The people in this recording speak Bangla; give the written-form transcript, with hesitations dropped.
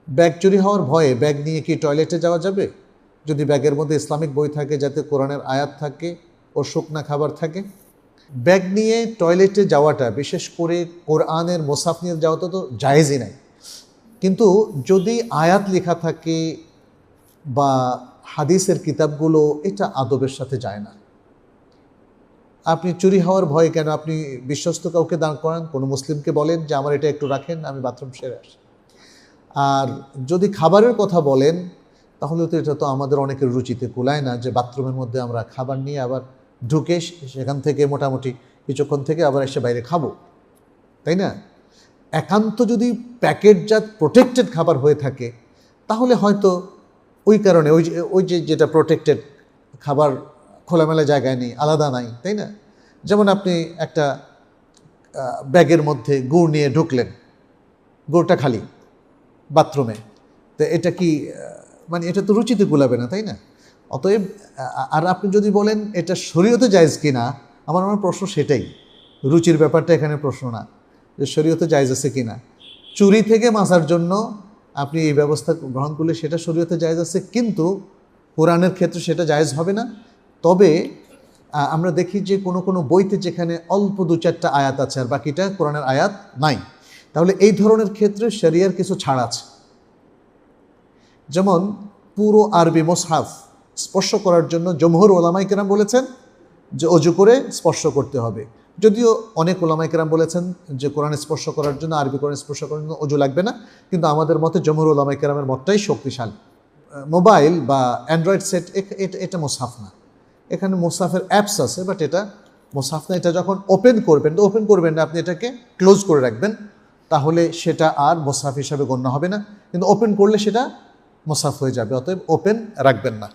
ব্যাগ চুরি হওয়ার ভয়ে ব্যাগ নিয়ে কি টয়লেটে যাওয়া যাবে? যদি ব্যাগের মধ্যে ইসলামিক বই থাকে, যাতে কোরআনের আয়াত থাকে ও শুকনা খাবার থাকে। ব্যাগ নিয়ে টয়লেটে যাওয়াটা, বিশেষ করে কোরআনের মোসাফ নিয়ে যাওয়াটা তো জায়েজই নাই। কিন্তু যদি আয়াত লেখা থাকে বা হাদিসের কিতাবগুলো, এটা আদবের সাথে যায় না। আপনি চুরি হওয়ার ভয়ে কেন আপনি বিশ্বস্ত কাউকে দাঁড় করান, কোনো মুসলিমকে বলেন যে আমার এটা একটু রাখেন, আমি বাথরুম সেরে আসি। আর যদি খাবারের কথা বলেন, তাহলে তো এটা তো আমাদের অনেকের রুচিতে কুলায় না যে বাথরুমের মধ্যে আমরা খাবার নিয়ে আবার ঢুকে সেখান থেকে মোটামুটি কিছুক্ষণ থেকে আবার এসে বাইরে খাবো, তাই না? একান্ত যদি প্যাকেটজাত প্রোটেক্টেড খাবার হয়ে থাকে, তাহলে হয়তো ওই কারণে ওই যে যেটা প্রোটেক্টেড খাবার খোলামেলা জায়গায় নেই, আলাদা নাই, তাই না? যেমন আপনি একটা ব্যাগের মধ্যে গুড় নিয়ে ঢুকলেন, গুড়টা খালি বাথরুমে, তো এটা কি মানে এটা তো রুচিতে গুলাবে না, তাই না? অতএব আর আপনি যদি বলেন এটা শরীয়তে জায়েজ কিনা, আমার প্রশ্ন সেটাই, রুচির ব্যাপারটা এখানে প্রশ্ন না, যে শরীয়তে জায়েজ আছে কিনা। চুরি থেকে বাঁচার জন্য আপনি এই ব্যবস্থা গ্রহণ করলে সেটা শরীয়তে জায়েজ আছে, কিন্তু কোরআনের ক্ষেত্রে সেটা জায়েজ হবে না। তবে আমরা দেখি যে কোনো বইতে যেখানে অল্প 2-4টা আয়াত আছে আর বাকিটা কোরআনের আয়াত নাই, তাহলে এই ধরনের ক্ষেত্রে শরিয়ার কিছু ছাড় আছে। যেমন পুরো আরবি মুসহাফ স্পর্শ করার জন্য জমহুর ওলামায়ে কেরাম বলেছেন যে অজু করে স্পর্শ করতে হবে, যদিও অনেক ওলামায়ে কেরাম বলেছেন যে কোরআন স্পর্শ করার জন্য, আরবি কোরআন স্পর্শ করার জন্য অজু লাগবে না। কিন্তু আমাদের মতে জমহুর ওলামায়ে কেরামের মতটাই শক্তিশালী। মোবাইল বা অ্যান্ড্রয়েড সেট এটা মুসহাফ না, এখানে মুসহাফের অ্যাপস আছে, বাট এটা মুসহাফ না। এটা যখন ওপেন করবেন না, আপনি এটাকে ক্লোজ করে রাখবেন, তাহলে সেটা আর মুসহাফ হিসাবে গণ্য হবে না, কিন্তু ওপেন করলে সেটা মুসহাফ হয়ে যাবে। অতএব ওপেন রাখবেন না।